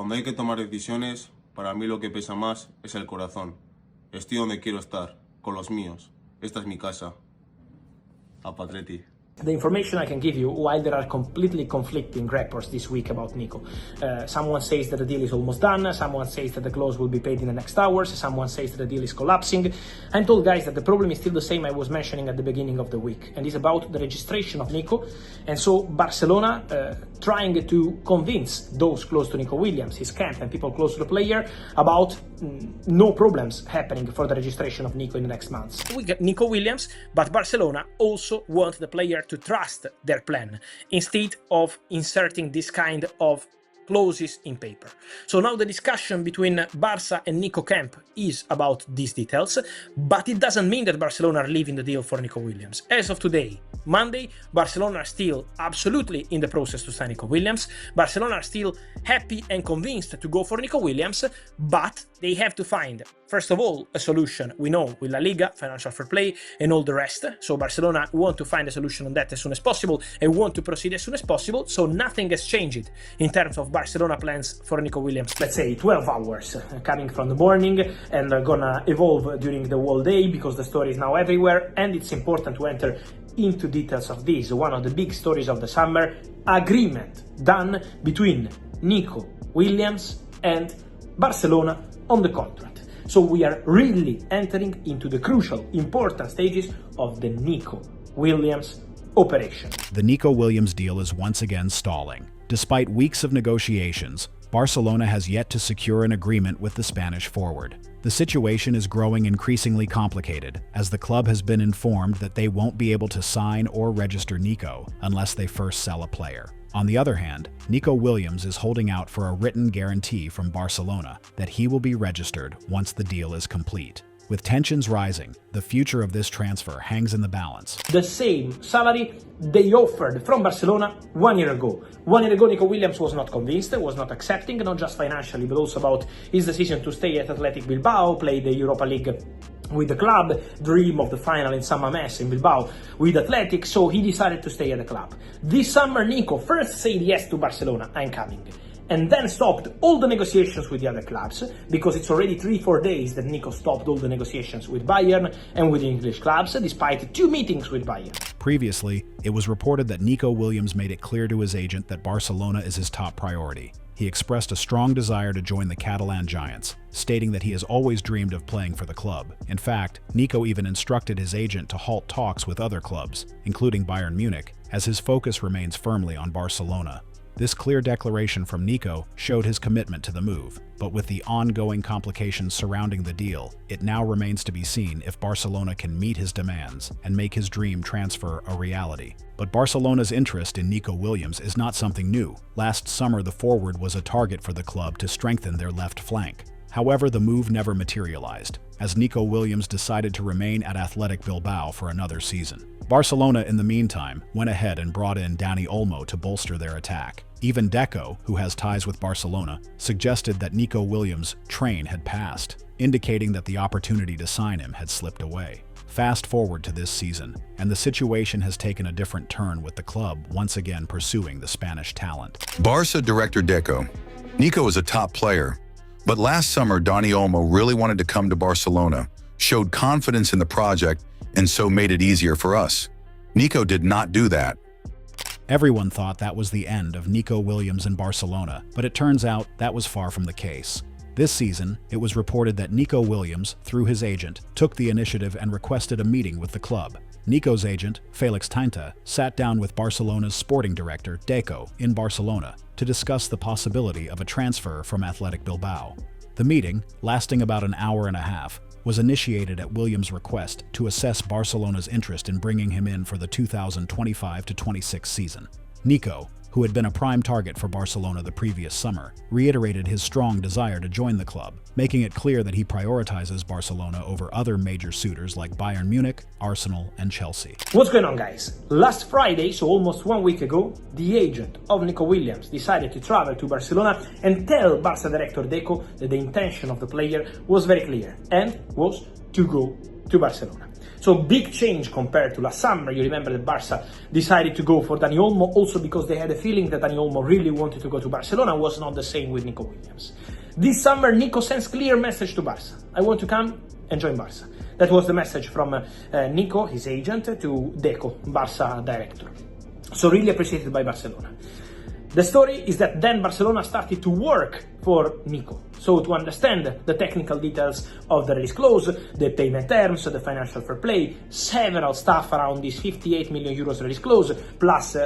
Cuando hay que tomar decisiones, para mí lo que pesa más es el corazón. Estoy donde quiero estar, con los míos. Esta es mi casa. A Patreti. The information I can give you, while there are completely conflicting reports this week about Nico. Someone says that the deal is almost done, someone says that the clause will be paid in the next hours, someone says that the deal is collapsing. I'm told, guys, that the problem is still the same I was mentioning at the beginning of the week, and it's about the registration of Nico. And so Barcelona trying to convince those close to Nico Williams, his camp, and people close to the player about no problems happening for the registration of Nico in the next months. We get Nico Williams, but Barcelona also want the player to trust their plan instead of inserting this kind of clauses in paper. So now the discussion between Barca and Nico camp is about these details, but it doesn't mean that Barcelona are leaving the deal for Nico Williams. As of today, Monday, Barcelona are still absolutely in the process to sign Nico Williams. Barcelona are still happy and convinced to go for Nico Williams, but they have to find, first of all, a solution. We know with La Liga, financial fair play, and all the rest. So Barcelona want to find a solution on that as soon as possible and want to proceed as soon as possible. So nothing has changed in terms of Barcelona plans for Nico Williams. Let's say 12 hours coming from the morning and gonna evolve during the whole day because the story is now everywhere, and it's important to enter into details of this. One of the big stories of the summer, agreement done between Nico Williams and Barcelona on the contract. So we are really entering into the crucial, important stages of the Nico Williams operation. The Nico Williams deal is once again stalling. Despite weeks of negotiations, Barcelona has yet to secure an agreement with the Spanish forward. The situation is growing increasingly complicated, as the club has been informed that they won't be able to sign or register Nico unless they first sell a player. On the other hand, Nico Williams is holding out for a written guarantee from Barcelona that he will be registered once the deal is complete. With tensions rising, the future of this transfer hangs in the balance. The same salary they offered from Barcelona 1 year ago. 1 year ago, Nico Williams was not convinced, was not accepting, not just financially, but also about his decision to stay at Athletic Bilbao, play the Europa League with the club, dream of the final in San Mamés in Bilbao with Athletic, so he decided to stay at the club. This summer, Nico first said yes to Barcelona, I'm coming, and then stopped all the negotiations with the other clubs, because it's already 3-4 days that Nico stopped all the negotiations with Bayern and with the English clubs, despite 2 meetings with Bayern. Previously, it was reported that Nico Williams made it clear to his agent that Barcelona is his top priority. He expressed a strong desire to join the Catalan Giants, stating that he has always dreamed of playing for the club. In fact, Nico even instructed his agent to halt talks with other clubs, including Bayern Munich, as his focus remains firmly on Barcelona. This clear declaration from Nico showed his commitment to the move, but with the ongoing complications surrounding the deal, it now remains to be seen if Barcelona can meet his demands and make his dream transfer a reality. But Barcelona's interest in Nico Williams is not something new. Last summer, the forward was a target for the club to strengthen their left flank. However, the move never materialized, as Nico Williams decided to remain at Athletic Bilbao for another season. Barcelona, in the meantime, went ahead and brought in Dani Olmo to bolster their attack. Even Deco, who has ties with Barcelona, suggested that Nico Williams' train had passed, indicating that the opportunity to sign him had slipped away. Fast forward to this season, and the situation has taken a different turn with the club once again pursuing the Spanish talent. Barca director Deco. Nico is a top player, but last summer Dani Olmo really wanted to come to Barcelona, showed confidence in the project, and so made it easier for us. Nico did not do that. Everyone thought that was the end of Nico Williams in Barcelona, but it turns out that was far from the case. This season, it was reported that Nico Williams, through his agent, took the initiative and requested a meeting with the club. Nico's agent, Felix Tinta, sat down with Barcelona's sporting director, Deco, in Barcelona to discuss the possibility of a transfer from Athletic Bilbao. The meeting, lasting about an hour and a half, was initiated at Williams' request to assess Barcelona's interest in bringing him in for the 2025-26 season. Nico, who had been a prime target for Barcelona the previous summer, reiterated his strong desire to join the club, making it clear that he prioritizes Barcelona over other major suitors like Bayern Munich, Arsenal, and Chelsea. What's going on, guys? Last Friday, so almost 1 week ago, the agent of Nico Williams decided to travel to Barcelona and tell Barca director Deco that the intention of the player was very clear and was to go to Barcelona. So big change compared to last summer. You remember that Barca decided to go for Dani Olmo also because they had a feeling that Dani Olmo really wanted to go to Barcelona. Was not the same with Nico Williams. This summer, Nico sends clear message to Barca. I want to come and join Barca. That was the message from Nico, his agent, to Deco, Barca director. So really appreciated by Barcelona. The story is that then Barcelona started to work for Nico. So to understand the technical details of the release clause, the payment terms, the financial fair play, several stuff around this 58 million euros release clause, plus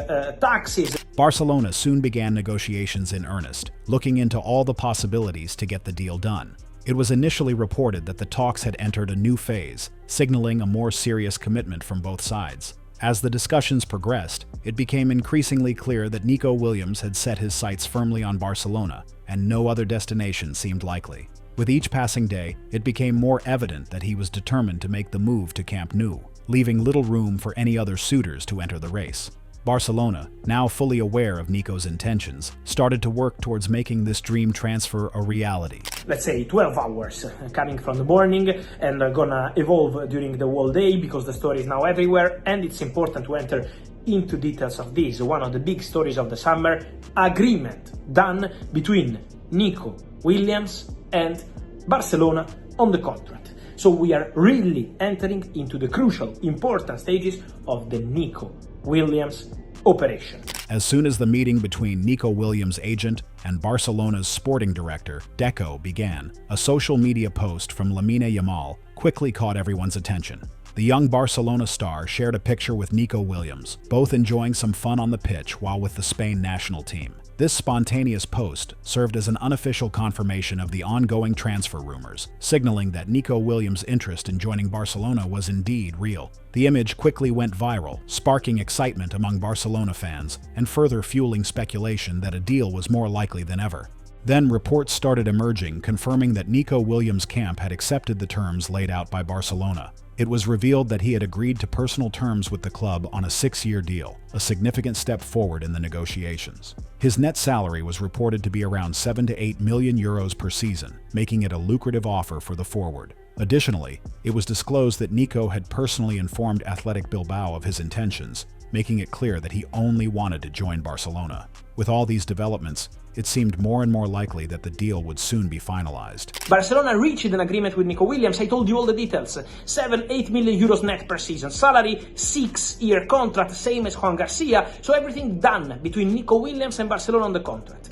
taxes. Barcelona soon began negotiations in earnest, looking into all the possibilities to get the deal done. It was initially reported that the talks had entered a new phase, signaling a more serious commitment from both sides. As the discussions progressed, it became increasingly clear that Nico Williams had set his sights firmly on Barcelona, and no other destination seemed likely. With each passing day, it became more evident that he was determined to make the move to Camp Nou, leaving little room for any other suitors to enter the race. Barcelona, now fully aware of Nico's intentions, started to work towards making this dream transfer a reality. Let's say 12 hours coming from the morning and gonna evolve during the whole day because the story is now everywhere, and it's important to enter into details of this. One of the big stories of the summer, agreement done between Nico Williams and Barcelona on the contract. So we are really entering into the crucial, important stages of the Nico Williams operation. As soon as the meeting between Nico Williams' agent and Barcelona's sporting director, Deco, began, a social media post from Lamine Yamal quickly caught everyone's attention. The young Barcelona star shared a picture with Nico Williams, both enjoying some fun on the pitch while with the Spain national team. This spontaneous post served as an unofficial confirmation of the ongoing transfer rumors, signaling that Nico Williams' interest in joining Barcelona was indeed real. The image quickly went viral, sparking excitement among Barcelona fans and further fueling speculation that a deal was more likely than ever. Then reports started emerging confirming that Nico Williams' camp had accepted the terms laid out by Barcelona. It was revealed that he had agreed to personal terms with the club on a 6-year deal, a significant step forward in the negotiations. His net salary was reported to be around 7 to 8 million euros per season, making it a lucrative offer for the forward. Additionally, it was disclosed that Nico had personally informed Athletic Bilbao of his intentions, making it clear that he only wanted to join Barcelona. With all these developments, it seemed more and more likely that the deal would soon be finalized. Barcelona reached an agreement with Nico Williams. I told you all the details. 7-8 million euros net per season. Salary, 6-year contract, same as Juan Garcia. So everything done between Nico Williams and Barcelona on the contract.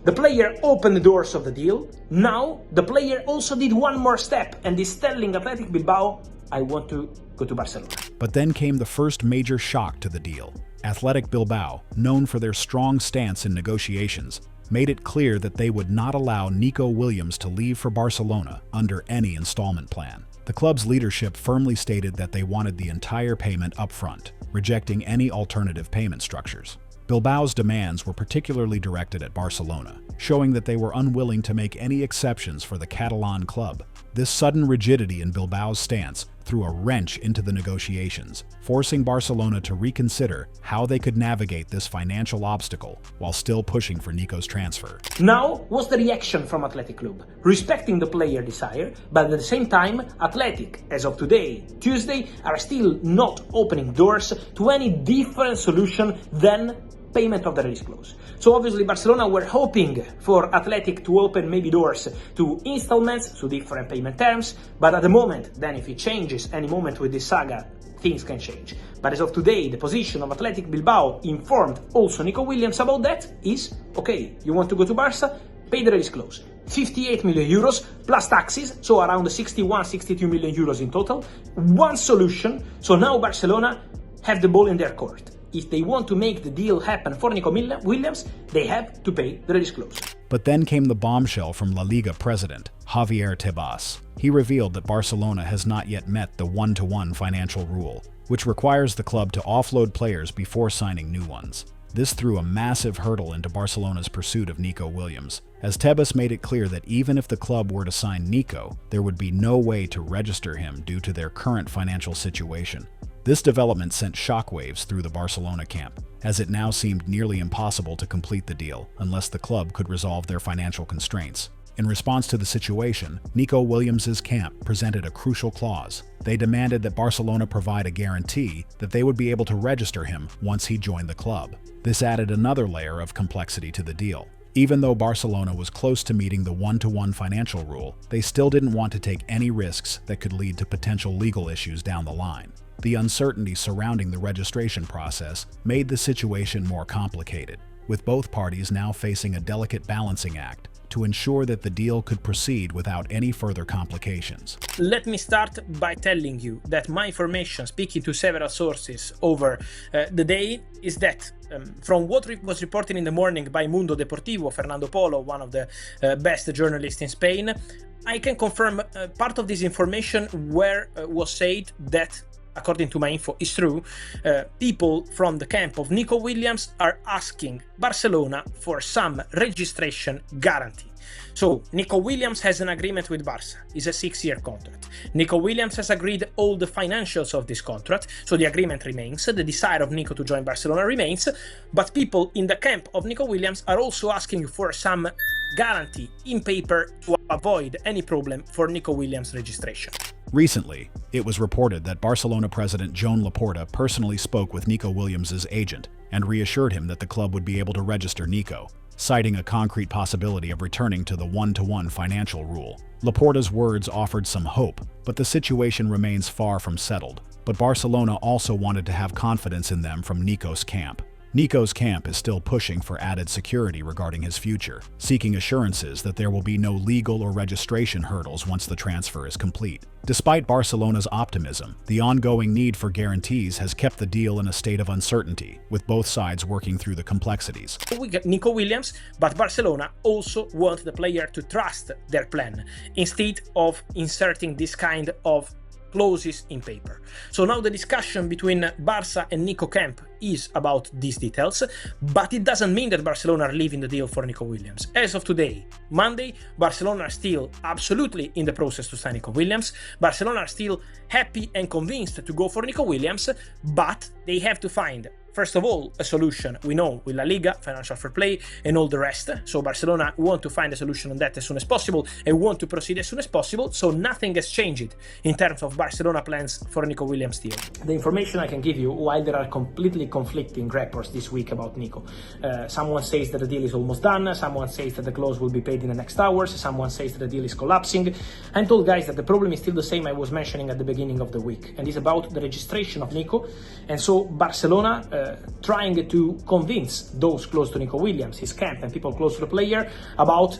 The player opened the doors of the deal. Now, the player also did one more step and is telling Athletic Bilbao, I want to go to Barcelona. But then came the first major shock to the deal. Athletic Bilbao, known for their strong stance in negotiations, made it clear that they would not allow Nico Williams to leave for Barcelona under any installment plan. The club's leadership firmly stated that they wanted the entire payment upfront, rejecting any alternative payment structures. Bilbao's demands were particularly directed at Barcelona, showing that they were unwilling to make any exceptions for the Catalan club. This sudden rigidity in Bilbao's stance threw a wrench into the negotiations, forcing Barcelona to reconsider how they could navigate this financial obstacle while still pushing for Nico's transfer. Now, what's the reaction from Athletic Club? Respecting the player desire, but at the same time, Athletic, as of today, Tuesday, are still not opening doors to any different solution than payment of the release clause. So obviously Barcelona were hoping for Athletic to open maybe doors to installments, to different payment terms, but at the moment, then if it changes any moment with this saga, things can change. But as of today, the position of Athletic Bilbao informed also Nico Williams about that is, okay, you want to go to Barca, pay the release clause. 58 million euros plus taxes, so around 61-62 million euros in total. One solution, so now Barcelona have the ball in their court. If they want to make the deal happen for Nico Williams, they have to pay the release clause. But then came the bombshell from La Liga president, Javier Tebas. He revealed that Barcelona has not yet met the 1-to-1 financial rule, which requires the club to offload players before signing new ones. This threw a massive hurdle into Barcelona's pursuit of Nico Williams, as Tebas made it clear that even if the club were to sign Nico, there would be no way to register him due to their current financial situation. This development sent shockwaves through the Barcelona camp, as it now seemed nearly impossible to complete the deal unless the club could resolve their financial constraints. In response to the situation, Nico Williams' camp presented a crucial clause. They demanded that Barcelona provide a guarantee that they would be able to register him once he joined the club. This added another layer of complexity to the deal. Even though Barcelona was close to meeting the one-to-one financial rule, they still didn't want to take any risks that could lead to potential legal issues down the line. The uncertainty surrounding the registration process made the situation more complicated, with both parties now facing a delicate balancing act to ensure that the deal could proceed without any further complications. Let me start by telling you that my information, speaking to several sources over the day, is that from what was reported in the morning by Mundo Deportivo, Fernando Polo, one of the best journalists in Spain, I can confirm part of this information where was said that, according to my info, is true. People from the camp of Nico Williams are asking Barcelona for some registration guarantee. So, Nico Williams has an agreement with Barca. It's a 6-year contract. Nico Williams has agreed all the financials of this contract, so the agreement remains, the desire of Nico to join Barcelona remains, but people in the camp of Nico Williams are also asking for some guarantee in paper to avoid any problem for Nico Williams' registration. Recently, it was reported that Barcelona president Joan Laporta personally spoke with Nico Williams' agent and reassured him that the club would be able to register Nico, citing a concrete possibility of returning to the one-to-one financial rule. Laporta's words offered some hope, but the situation remains far from settled. But Barcelona also wanted to have confidence in them from Nico's camp. Nico's camp is still pushing for added security regarding his future, seeking assurances that there will be no legal or registration hurdles once the transfer is complete. Despite Barcelona's optimism, the ongoing need for guarantees has kept the deal in a state of uncertainty, with both sides working through the complexities. We get Nico Williams, but Barcelona also want the player to trust their plan, instead of inserting this kind of clauses in paper. So now the discussion between Barca and Nico camp is about these details, but it doesn't mean that Barcelona are leaving the deal for Nico Williams. As of today, Monday, Barcelona are still absolutely in the process to sign Nico Williams. Barcelona are still happy and convinced to go for Nico Williams, but they have to find, first of all, a solution, we know, with La Liga, financial fair play, and all the rest. So Barcelona want to find a solution on that as soon as possible and want to proceed as soon as possible. So nothing has changed in terms of Barcelona plans for Nico Williams deal. The information I can give you, while there are completely conflicting reports this week about Nico. Someone says that the deal is almost done, someone says that the clause will be paid in the next hours, someone says that the deal is collapsing. I'm told, guys, that the problem is still the same I was mentioning at the beginning of the week, and it's about the registration of Nico. And so Barcelona trying to convince those close to Nico Williams, his camp, and people close to the player about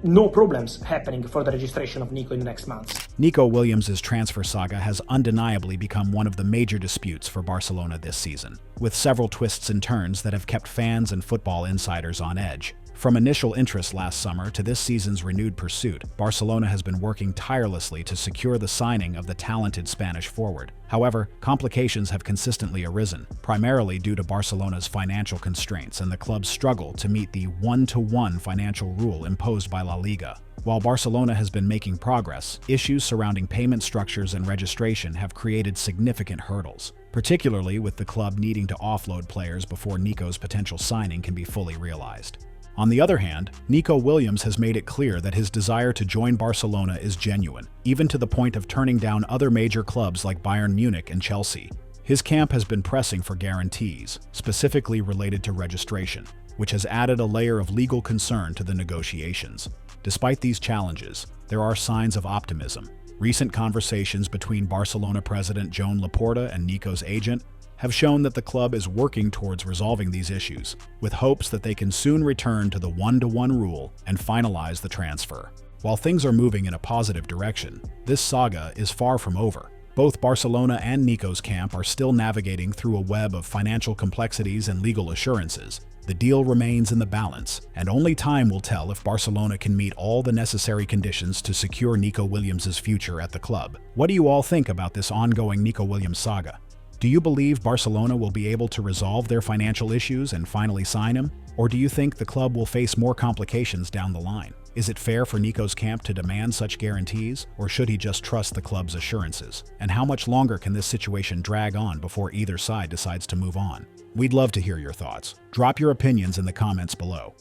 no problems happening for the registration of Nico in the next months. Nico Williams' transfer saga has undeniably become one of the major disputes for Barcelona this season, with several twists and turns that have kept fans and football insiders on edge. From initial interest last summer to this season's renewed pursuit, Barcelona has been working tirelessly to secure the signing of the talented Spanish forward. However, complications have consistently arisen, primarily due to Barcelona's financial constraints and the club's struggle to meet the one-to-one financial rule imposed by La Liga. While Barcelona has been making progress, issues surrounding payment structures and registration have created significant hurdles, particularly with the club needing to offload players before Nico's potential signing can be fully realized. On the other hand, Nico Williams has made it clear that his desire to join Barcelona is genuine, even to the point of turning down other major clubs like Bayern Munich and Chelsea. His camp has been pressing for guarantees, specifically related to registration, which has added a layer of legal concern to the negotiations. Despite these challenges, there are signs of optimism. Recent conversations between Barcelona president Joan Laporta and Nico's agent have shown that the club is working towards resolving these issues, with hopes that they can soon return to the one-to-one rule and finalize the transfer. While things are moving in a positive direction, this saga is far from over. Both Barcelona and Nico's camp are still navigating through a web of financial complexities and legal assurances. The deal remains in the balance, and only time will tell if Barcelona can meet all the necessary conditions to secure Nico Williams' future at the club. What do you all think about this ongoing Nico Williams saga? Do you believe Barcelona will be able to resolve their financial issues and finally sign him? Or do you think the club will face more complications down the line? Is it fair for Nico's camp to demand such guarantees, or should he just trust the club's assurances? And how much longer can this situation drag on before either side decides to move on? We'd love to hear your thoughts. Drop your opinions in the comments below.